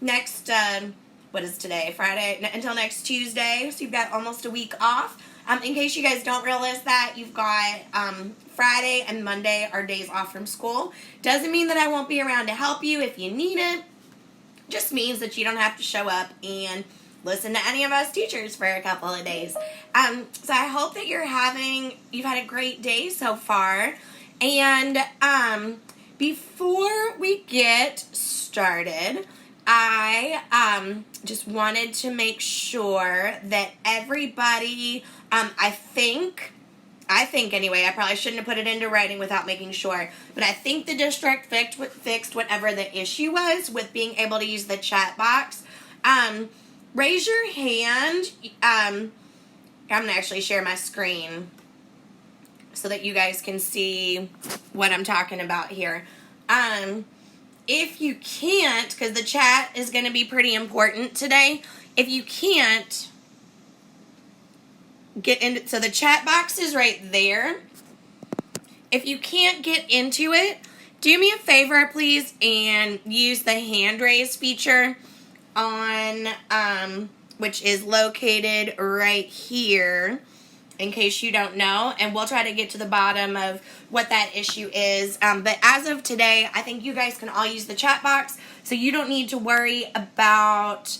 next, what is today? Friday, until next Tuesday. So you've got almost a week off. In case you guys don't realize that, you've got Friday and Monday are days off from school. Doesn't mean that I won't be around to help you if you need it. Just means that you don't have to show up and listen to any of us teachers for a couple of days. So I hope that you've had a great day so far. And before we get started, I just wanted to make sure that everybody, I think anyway, I probably shouldn't have put it into writing without making sure, but I think the district fixed whatever the issue was with being able to use the chat box. Raise your hand. I'm going to actually share my screen so that you guys can see what I'm talking about here. If you can't, because the chat is going to be pretty important today, if you can't get into, so the chat box is right there. If you can't get into it, do me a favor, please, and use the hand raise feature on, which is located right here, in case you don't know, and we'll try to get to the bottom of what that issue is. But as of today, I think you guys can all use the chat box, so you don't need to worry about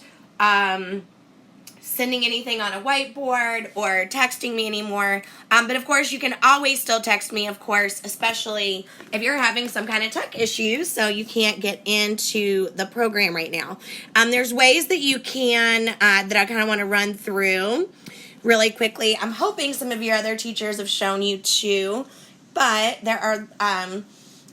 sending anything on a whiteboard or texting me anymore. But of course, you can always still text me, of course, especially if you're having some kind of tech issues, so you can't get into the program right now. There's ways that you can, that I kind of want to run through really quickly. I'm hoping some of your other teachers have shown you too, but there are,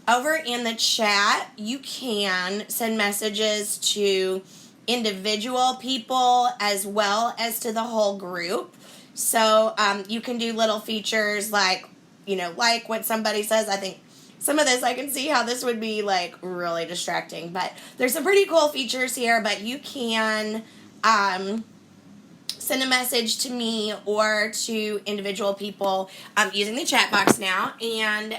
over in the chat, you can send messages to individual people as well as to the whole group. So you can do little features like, like what somebody says. I think some of this, I can see how this would be like really distracting, but there's some pretty cool features here. But you can send a message to me or to individual people using the chat box now. And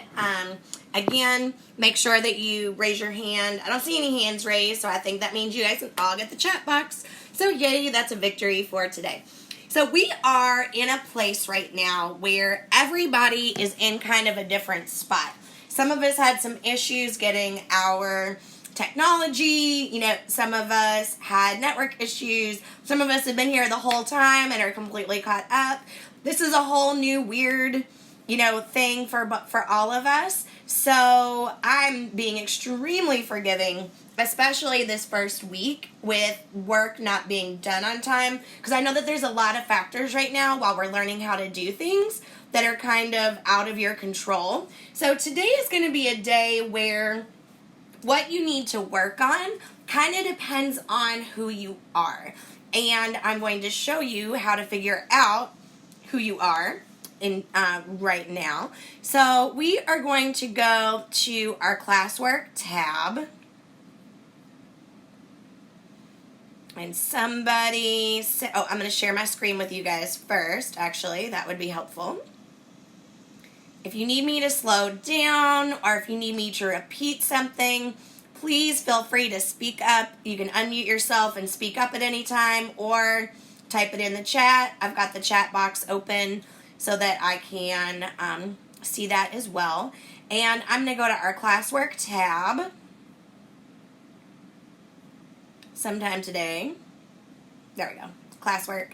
again, make sure that you raise your hand. I don't see any hands raised, so I think that means you guys can all get the chat box. So yay, that's a victory for today. So we are in a place right now where everybody is in kind of a different spot. Some of us had some issues getting our technology, some of us had network issues, some of us have been here the whole time and are completely caught up. This is a whole new weird, thing for all of us. So I'm being extremely forgiving, especially this first week with work not being done on time, because I know that there's a lot of factors right now while we're learning how to do things that are kind of out of your control. So today is going to be a day where what you need to work on kind of depends on who you are. And I'm going to show you how to figure out who you are in right now. So we are going to go to our classwork tab. And somebody said, I'm going to share my screen with you guys first, actually. That would be helpful. If you need me to slow down or if you need me to repeat something, please feel free to speak up. You can unmute yourself and speak up at any time or type it in the chat. I've got the chat box open so that I can see that as well. And I'm going to go to our classwork tab sometime today. There we go, classwork.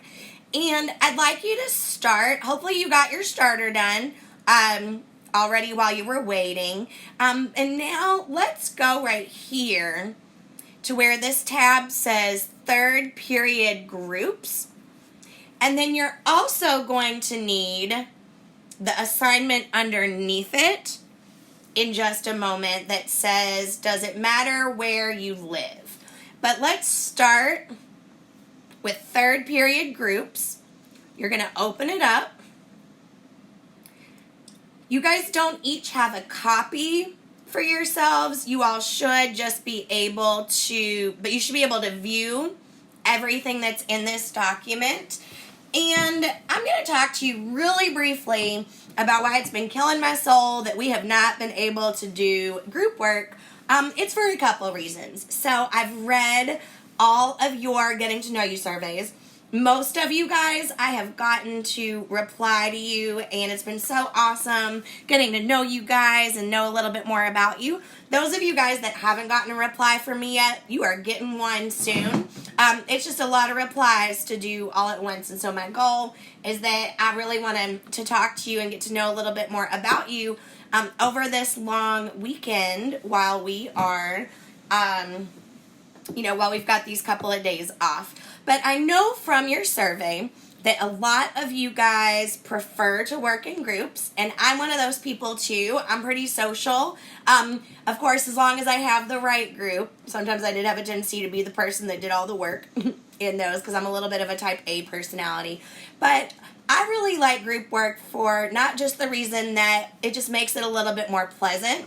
And I'd like you to start, hopefully you got your starter done already while you were waiting. And now let's go right here to where this tab says third period groups. And then you're also going to need the assignment underneath it in just a moment that says, does it matter where you live? But let's start with third period groups. You're going to open it up. You guys don't each have a copy for yourselves. You all should just be able to, but you should be able to view everything that's in this document. And I'm going to talk to you really briefly about why it's been killing my soul that we have not been able to do group work. It's for a couple of reasons. So I've read all of your getting to know you surveys. Most of you guys, I have gotten to reply to you, and it's been so awesome getting to know you guys and know a little bit more about you. Those of you guys that haven't gotten a reply from me yet, you are getting one soon. It's just a lot of replies to do all at once, and so my goal is that I really want to talk to you and get to know a little bit more about you over this long weekend while we are, while we've got these couple of days off. But I know from your survey that a lot of you guys prefer to work in groups, and I'm one of those people too. I'm pretty social. Of course, as long as I have the right group. Sometimes I did have a tendency to be the person that did all the work in those because I'm a little bit of a type A personality. But I really like group work for not just the reason that it just makes it a little bit more pleasant,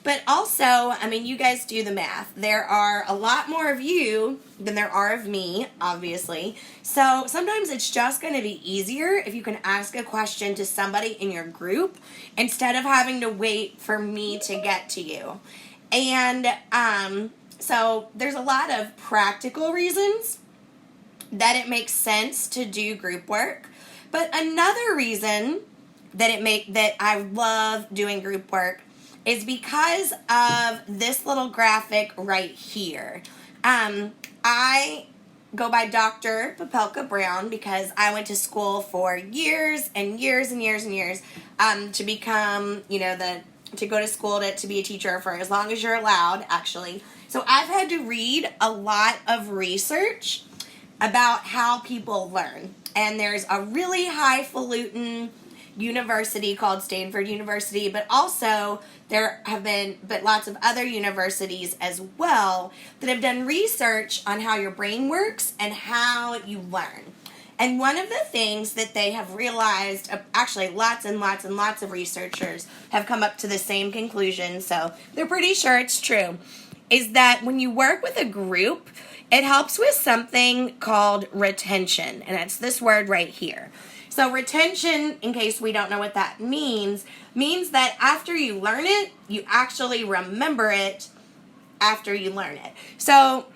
but also, I mean, you guys do the math. There are a lot more of you than there are of me, obviously. So sometimes it's just going to be easier if you can ask a question to somebody in your group instead of having to wait for me to get to you. And so there's a lot of practical reasons that it makes sense to do group work. But another reason that I love doing group work is because of this little graphic right here. I go by Dr. Popelka Brown because I went to school for years and years and years and years to become, to go to school to be a teacher for as long as you're allowed, actually. So I've had to read a lot of research about how people learn. And there's a really highfalutin university called Stanford University, but also there have been lots of other universities as well that have done research on how your brain works and how you learn. And one of the things that they have realized, actually lots and lots and lots of researchers have come up to the same conclusion, so they're pretty sure it's true, is that when you work with a group, it helps with something called retention, and it's this word right here. So retention, in case we don't know what that means that after you learn it, you actually remember it after you learn it. So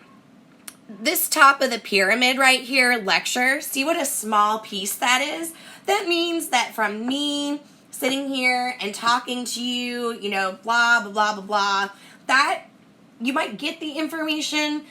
this top of the pyramid right here, lecture, see what a small piece that is? That means that from me sitting here and talking to you, blah, blah, blah, blah, blah, that you might get the information,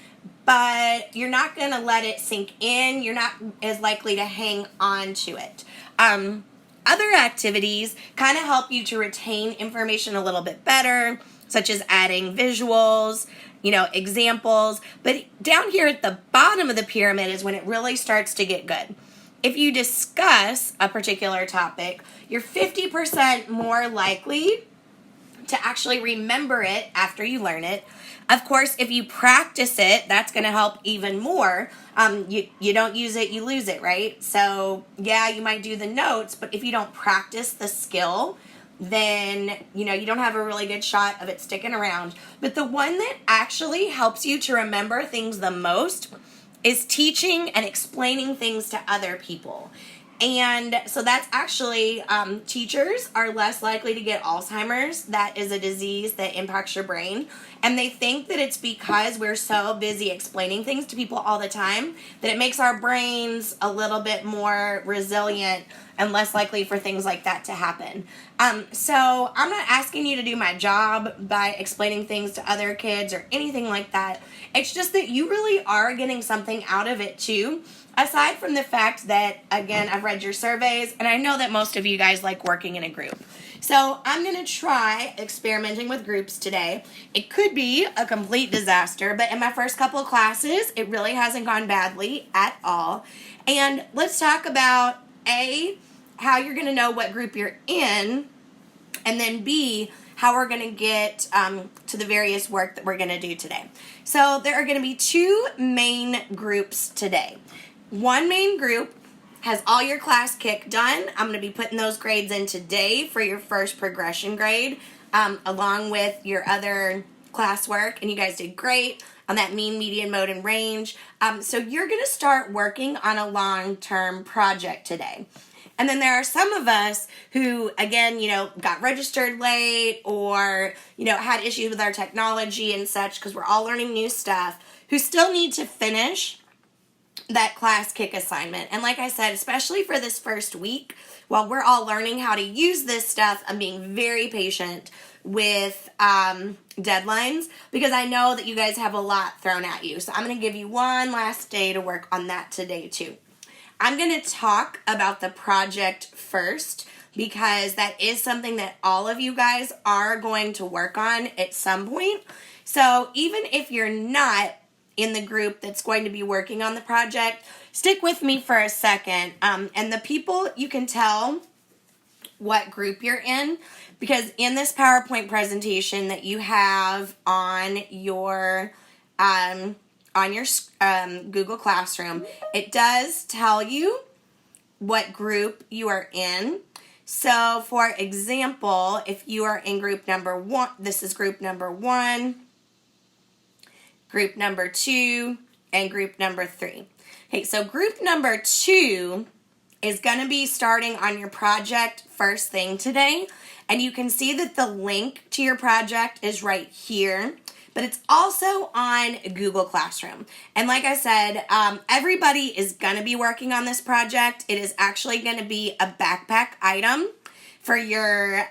but you're not going to let it sink in. You're not as likely to hang on to it. Other activities kind of help you to retain information a little bit better, such as adding visuals, examples. But down here at the bottom of the pyramid is when it really starts to get good. If you discuss a particular topic, you're 50% more likely to actually remember it after you learn it. Of course, if you practice it, that's going to help even more. You don't use it, you lose it, right? So, yeah, you might do the notes, but if you don't practice the skill, then, you don't have a really good shot of it sticking around. But the one that actually helps you to remember things the most is teaching and explaining things to other people. And so that's actually, teachers are less likely to get Alzheimer's. That is a disease that impacts your brain. And they think that it's because we're so busy explaining things to people all the time that it makes our brains a little bit more resilient and less likely for things like that to happen. So I'm not asking you to do my job by explaining things to other kids or anything like that. It's just that you really are getting something out of it too. Aside from the fact that, again, I've read your surveys, and I know that most of you guys like working in a group. So I'm going to try experimenting with groups today. It could be a complete disaster, but in my first couple of classes, it really hasn't gone badly at all. And let's talk about, A, how you're going to know what group you're in, and then B, how we're going to get to the various work that we're going to do today. So there are going to be two main groups today. One main group has all your class kick done. I'm going to be putting those grades in today for your first progression grade, along with your other classwork, and you guys did great on that mean, median, mode, and range. So you're going to start working on a long-term project today. And then there are some of us who, again, got registered late or, had issues with our technology and such because we're all learning new stuff. who still need to finish that class kick assignment. And like I said, especially for this first week, while we're all learning how to use this stuff, I'm being very patient with deadlines because I know that you guys have a lot thrown at you. So I'm going to give you one last day to work on that today too. I'm going to talk about the project first because that is something that all of you guys are going to work on at some point. So even if you're not in the group that's going to be working on the project, stick with me for a second. And the people, you can tell what group you're in because in this PowerPoint presentation that you have on your Google Classroom, it does tell you what group you are in. So for example, if you are in group number 1, this is group number 1, group number 2, and group number 3. Okay, so group number 2 is going to be starting on your project first thing today. And you can see that the link to your project is right here, but it's also on Google Classroom. And like I said, everybody is going to be working on this project. It is actually going to be a backpack item for your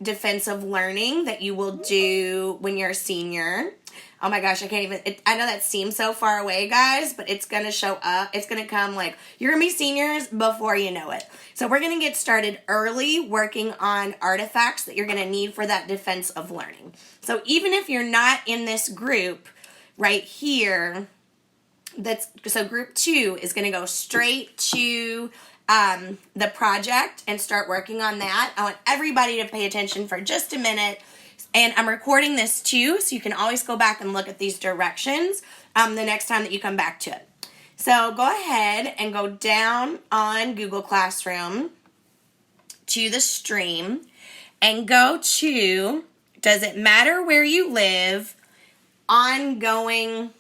defensive learning that you will do when you're a senior. Oh my gosh, I can't even, I know that seems so far away, guys, but it's going to show up. It's going to come like, you're going to be seniors before you know it. So we're going to get started early working on artifacts that you're going to need for that defense of learning. So even if you're not in this group right here, so group 2 is going to go straight to the project and start working on that. I want everybody to pay attention for just a minute. And I'm recording this too, so you can always go back and look at these directions the next time that you come back to it. So go ahead and go down on Google Classroom to the stream and go to, does it matter where you live, ongoing,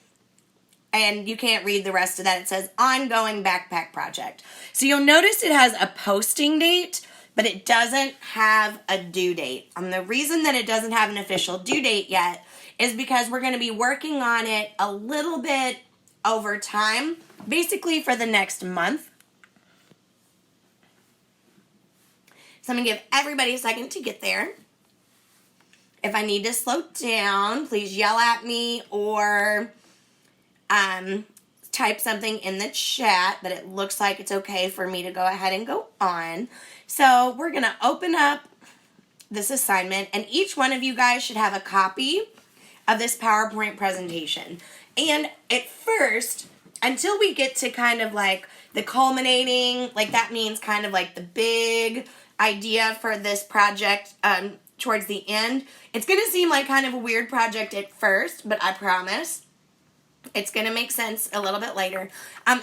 and you can't read the rest of that. It says ongoing backpack project. So you'll notice it has a posting date, but it doesn't have a due date. And the reason that it doesn't have an official due date yet is because we're going to be working on it a little bit over time, basically for the next month. So I'm going to give everybody a second to get there. If I need to slow down, please yell at me or type something in the chat that it looks like it's okay for me to go ahead and go on. So we're going to open up this assignment, and each one of you guys should have a copy of this PowerPoint presentation. And at first, until we get to kind of like the culminating, like that means kind of like the big idea for this project towards the end, it's going to seem like kind of a weird project at first, but I promise it's going to make sense a little bit later.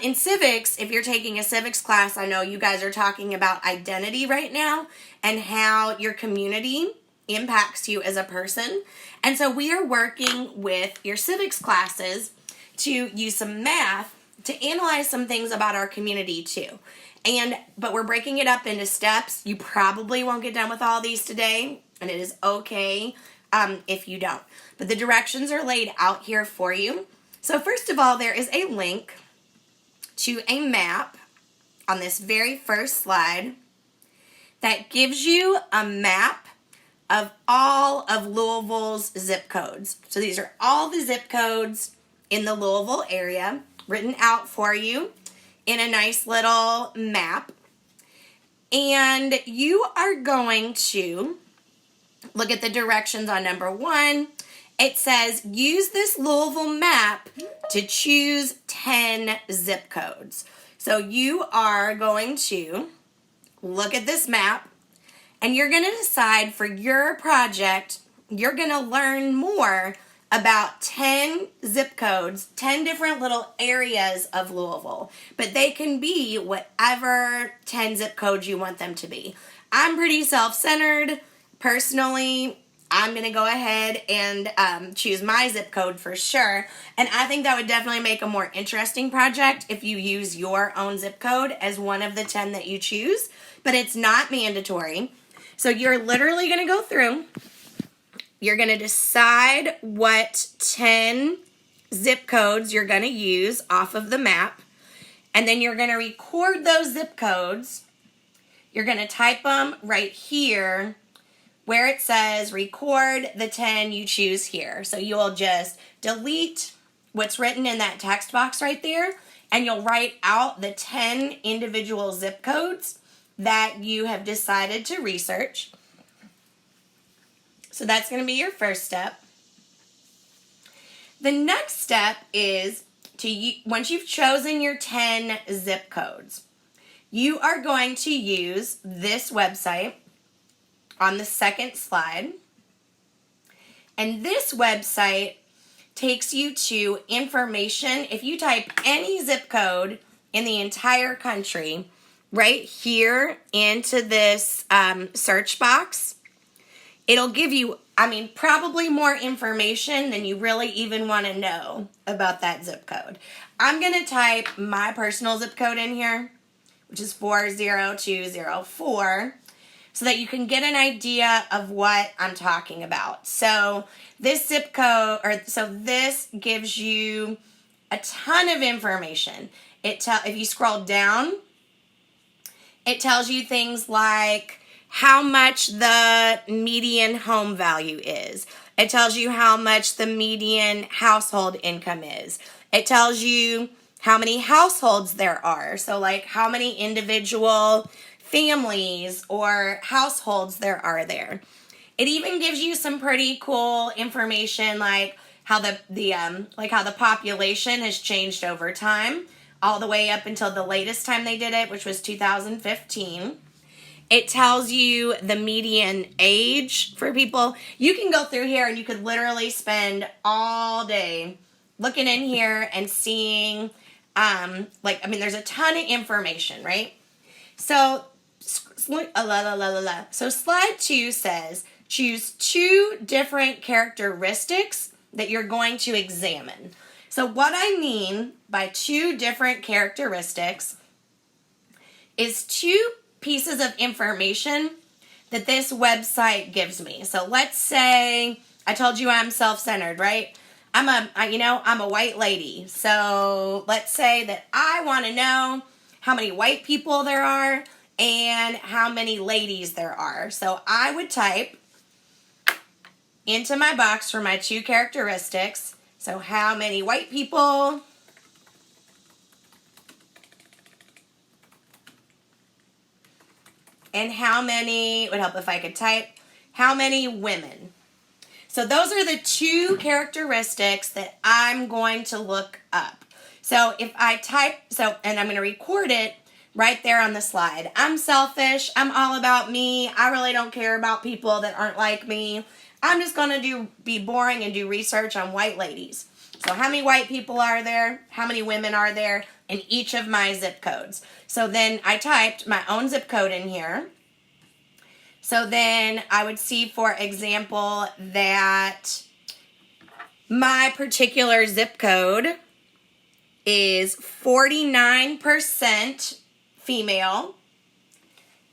In civics, if you're taking a civics class, I know you guys are talking about identity right now and how your community impacts you as a person. And so we are working with your civics classes to use some math to analyze some things about our community too. But we're breaking it up into steps. You probably won't get done with all these today, and it is okay if you don't. But the directions are laid out here for you. So first of all, there is a link to a map on this very first slide that gives you a map of all of Louisville's zip codes. So these are all the zip codes in the Louisville area written out for you in a nice little map. And you are going to look at the directions on number 1. It says, use this Louisville map to choose 10 zip codes. So you are going to look at this map, and you're going to decide for your project, you're going to learn more about 10 zip codes, 10 different little areas of Louisville. But they can be whatever 10 zip codes you want them to be. I'm pretty self-centered. Personally, I'm going to go ahead and choose my zip code for sure. And I think that would definitely make a more interesting project if you use your own zip code as one of the 10 that you choose. But it's not mandatory. So you're literally going to go through. You're going to decide what 10 zip codes you're going to use off of the map. And then you're going to record those zip codes. You're going to type them right here where it says record the 10 you choose here. So you'll just delete what's written in that text box right there, and you'll write out the 10 individual zip codes that you have decided to research. So that's going to be your first step. The next step is once you've chosen your 10 zip codes, you are going to use this website on the second slide. And this website takes you to information. If you type any zip code in the entire country right here into this search box, it'll give you, probably more information than you really even want to know about that zip code. I'm going to type my personal zip code in here, which is 40204, so that you can get an idea of what I'm talking about. So this zip code, this gives you a ton of information. If you scroll down, it tells you things like how much the median home value is. It tells you how much the median household income is. It tells you how many households there are. So like how many individual families or households there are there. It even gives you some pretty cool information like how the population has changed over time, all the way up until the latest time they did it, which was 2015. It tells you the median age for people. You can go through here and you could literally spend all day looking in here and seeing, there's a ton of information, right? So, so slide 2 says, choose 2 different characteristics that you're going to examine. So what I mean by 2 different characteristics is 2 pieces of information that this website gives me. So let's say I told you I'm self-centered, right? I'm a white lady. So let's say that I want to know how many white people there are and how many ladies there are. So I would type into my box for my 2 characteristics. So how many white people and how many, it would help if I could type, how many women. So those are the 2 characteristics that I'm going to look up. So if I type, and I'm going to record it right there on the slide. I'm selfish. I'm all about me. I really don't care about people that aren't like me. I'm just going to be boring and do research on white ladies. So how many white people are there? How many women are there in each of my zip codes? So then I typed my own zip code in here. So then I would see, for example, that my particular zip code is 49% female.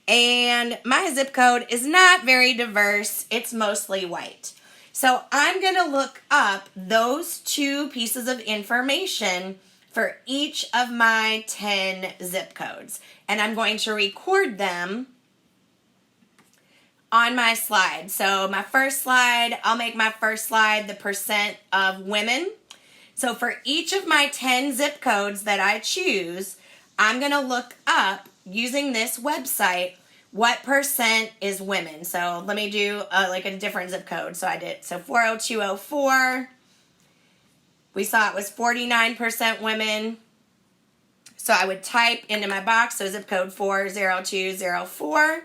And my zip code is not very diverse. It's mostly white. So I'm going to look up those 2 pieces of information for each of my 10 zip codes. And I'm going to record them on my slide. So my first slide, I'll make my first slide the percent of women. So for each of my 10 zip codes that I choose, I'm going to look up, using this website, what percent is women. So let me do a different zip code. So 40204, we saw it was 49% women. So I would type into my box, so zip code 40204,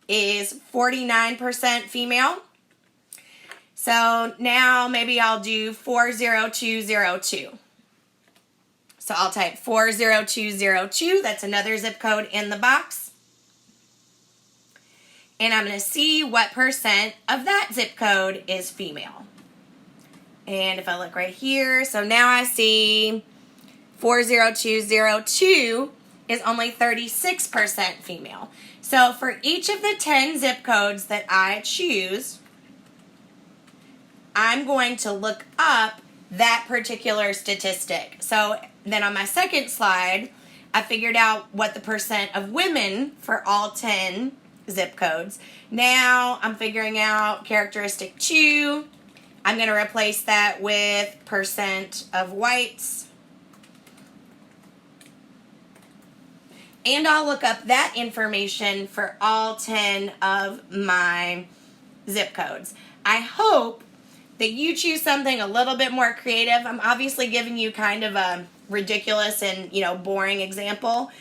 is 49% female. So now maybe I'll do 40202. So I'll type 40202. That's another zip code in the box. And I'm going to see what percent of that zip code is female. And if I look right here, so now I see 40202 is only 36% female. So for each of the 10 zip codes that I choose, I'm going to look up that particular statistic. So then on my second slide, I figured out what the percent of women for all 10 zip codes. Now I'm figuring out characteristic 2. I'm going to replace that with percent of whites. And I'll look up that information for all 10 of my zip codes. I hope that you choose something a little bit more creative. I'm obviously giving you kind of a ridiculous and, boring example.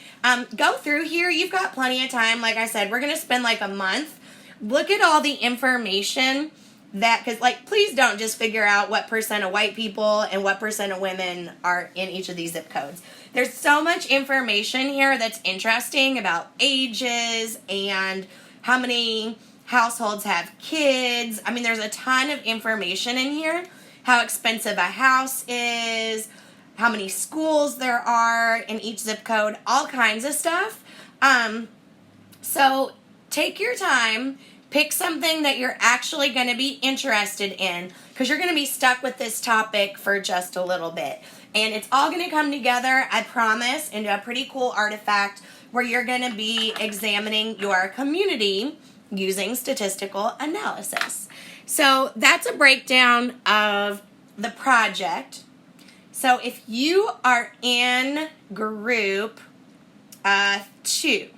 Go through here. You've got plenty of time. Like I said, we're going to spend like a month. Look at all the information because please don't just figure out what percent of white people and what percent of women are in each of these zip codes. There's so much information here that's interesting about ages and how many households have kids. I mean, there's a ton of information in here. How expensive a house is, how many schools there are in each zip code, all kinds of stuff. So take your time, pick something that you're actually going to be interested in, because you're going to be stuck with this topic for just a little bit. And it's all going to come together, I promise, into a pretty cool artifact where you're going to be examining your community using statistical analysis. So that's a breakdown of the project. So if you are in group 2,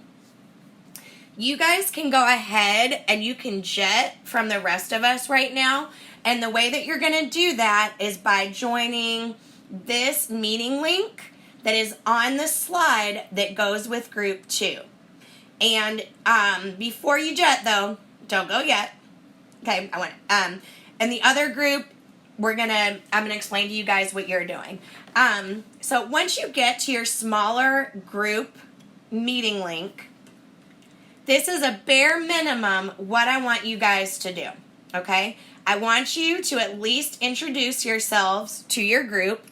you guys can go ahead and you can jet from the rest of us right now. And the way that you're going to do that is by joining this meeting link that is on the slide that goes with group 2. And before you jet, though, don't go yet. Okay, and the other group, I'm gonna explain to you guys what you're doing. So once you get to your smaller group meeting link, this is a bare minimum what I want you guys to do. Okay, I want you to at least introduce yourselves to your group,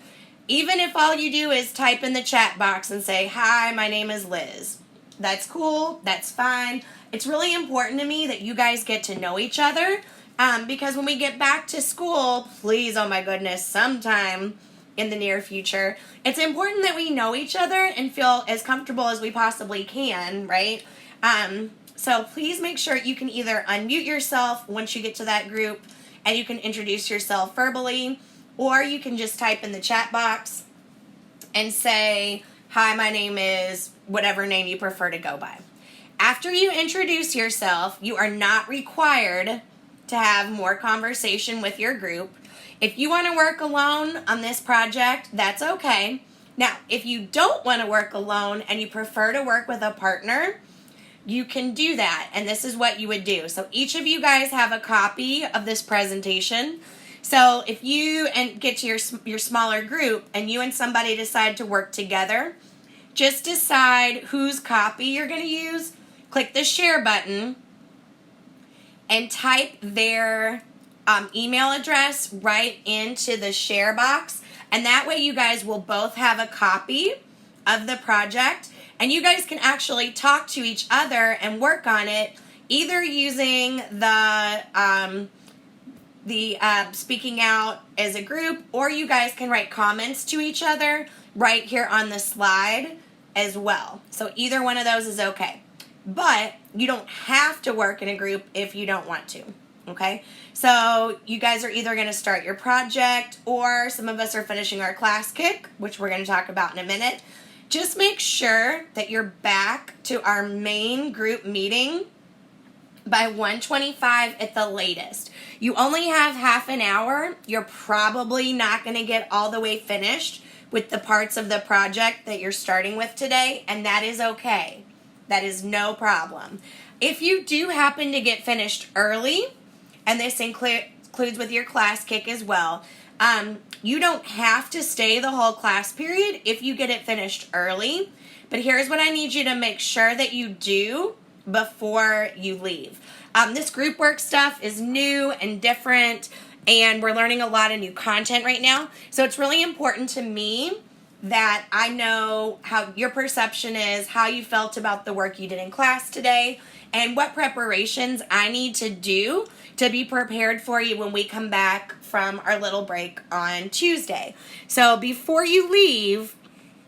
even if all you do is type in the chat box and say, "Hi, my name is Liz." That's cool. That's fine. It's really important to me that you guys get to know each other because when we get back to school, please, oh my goodness, sometime in the near future, it's important that we know each other and feel as comfortable as we possibly can, right? So please make sure you can either unmute yourself once you get to that group and you can introduce yourself verbally, or you can just type in the chat box and say, "Hi, my name is," whatever name you prefer to go by. After you introduce yourself, you are not required to have more conversation with your group. If you want to work alone on this project, that's okay. Now, if you don't want to work alone and you prefer to work with a partner, you can do that. And this is what you would do. So each of you guys have a copy of this presentation. So if you get to your smaller group and you and somebody decide to work together, just decide whose copy you're going to use. Click the share button and type their email address right into the share box. And that way you guys will both have a copy of the project. And you guys can actually talk to each other and work on it, either using the speaking out as a group, or you guys can write comments to each other right here on the slide as well. So either one of those is okay. But you don't have to work in a group if you don't want to, okay? So you guys are either going to start your project, or some of us are finishing our class kick, which we're going to talk about in a minute. Just make sure that you're back to our main group meeting by 1:25 at the latest. You only have half an hour. You're probably not going to get all the way finished with the parts of the project that you're starting with today, and that is okay. That is no problem. If you do happen to get finished early, and this includes with your class kick as well, you don't have to stay the whole class period if you get it finished early. But here's what I need you to make sure that you do before you leave. This group work stuff is new and different, and we're learning a lot of new content right now. So it's really important to me that I know how your perception is, how you felt about the work you did in class today, and what preparations I need to do to be prepared for you when we come back from our little break on Tuesday. So before you leave,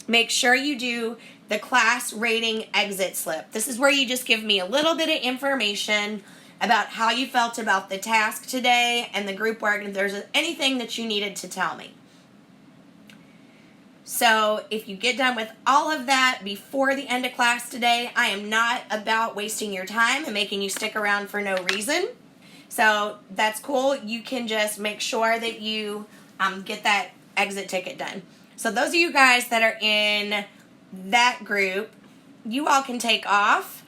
make sure you do the class rating exit slip. This is where you just give me a little bit of information about how you felt about the task today and the group work, and if there's anything that you needed to tell me. So if you get done with all of that before the end of class today, I am not about wasting your time and making you stick around for no reason. So that's cool. You can just make sure that you get that exit ticket done. So those of you guys that are in that group, you all can take off.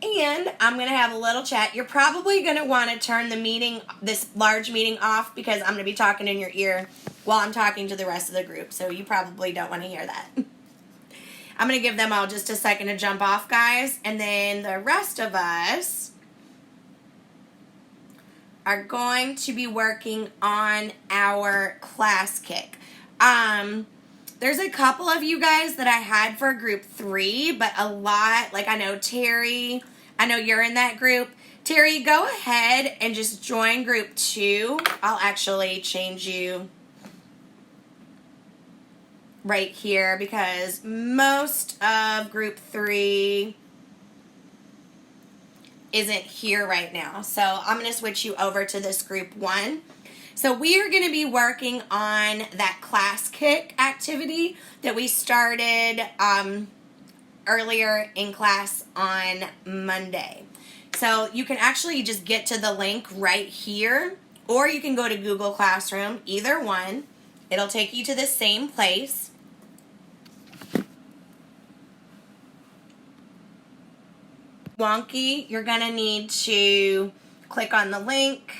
And I'm going to have a little chat. You're probably going to want to turn the meeting, this large meeting, off because I'm going to be talking in your ear while I'm talking to the rest of the group. So you probably don't want to hear that. I'm going to give them all just a second to jump off, guys. And then the rest of us are going to be working on our class kick. There's a couple of you guys that I had for group 3, but a lot, like I know Terry, I know you're in that group. Terry, go ahead and just join group 2. I'll actually change you right here because most of group 3 isn't here right now. So I'm going to switch you over to this group 1. So we are going to be working on that class kick activity that we started earlier in class on Monday. So you can actually just get to the link right here, or you can go to Google Classroom, either one. It'll take you to the same place. Wonky, you're going to need to click on the link.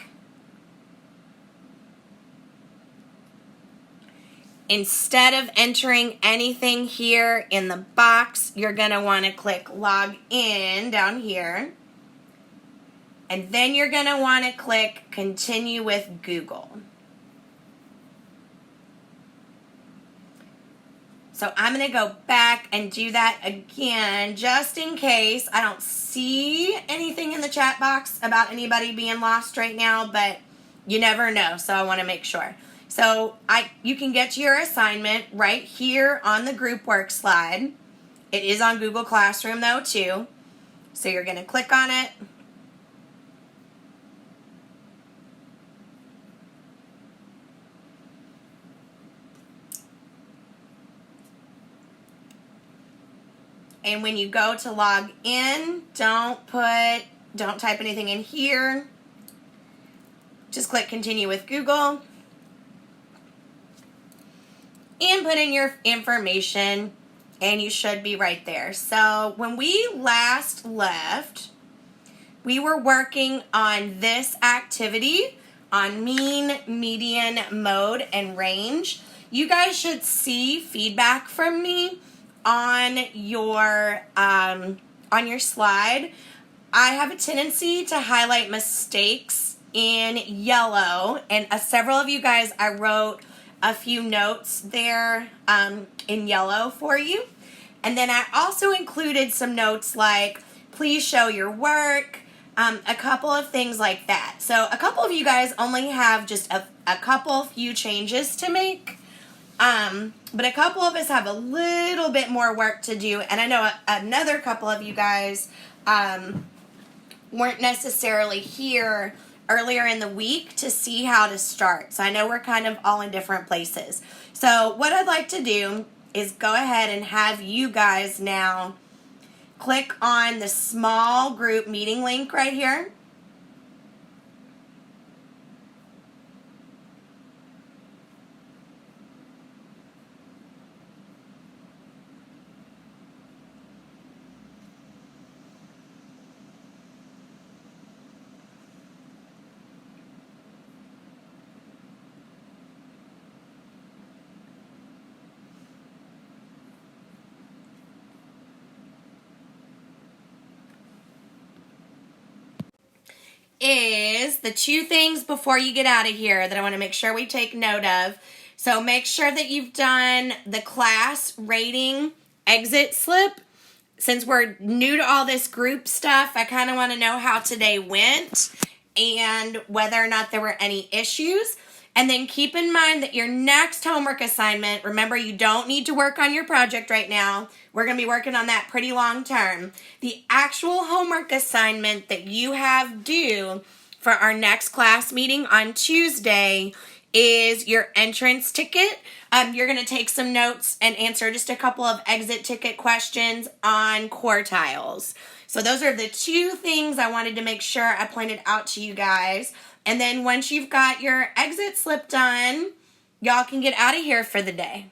Instead of entering anything here in the box, you're going to want to click log in down here. And then you're going to want to click continue with Google. So I'm going to go back and do that again just in case. I don't see anything in the chat box about anybody being lost right now, but you never know, so I want to make sure. So you can get to your assignment right here on the group work slide. It is on Google Classroom though too. So you're going to click on it. And when you go to log in, don't type anything in here. Just click continue with Google. And put in your information, and you should be right there. So when we last left, we were working on this activity on mean, median, mode, and range. You guys should see feedback from me on your slide. I have a tendency to highlight mistakes in yellow, and several of you guys, I wrote a few notes there in yellow for you. And then I also included some notes like, please show your work, a couple of things like that. So a couple of you guys only have just a few changes to make. But a couple of us have a little bit more work to do. And I know another couple of you guys weren't necessarily here earlier in the week to see how to start. So I know we're kind of all in different places. So what I'd like to do is go ahead and have you guys now click on the small group meeting link right here. Is the 2 things before you get out of here that I want to make sure we take note of. So make sure that you've done the class rating exit slip since we're new to all this group stuff, I kind of want to know how today went and whether or not there were any issues. And then keep in mind that your next homework assignment, remember, you don't need to work on your project right now. We're going to be working on that pretty long term. The actual homework assignment that you have due for our next class meeting on Tuesday is your entrance ticket. You're going to take some notes and answer just a couple of exit ticket questions on quartiles. So those are the two things I wanted to make sure I pointed out to you guys. And then once you've got your exit slip done, y'all can get out of here for the day.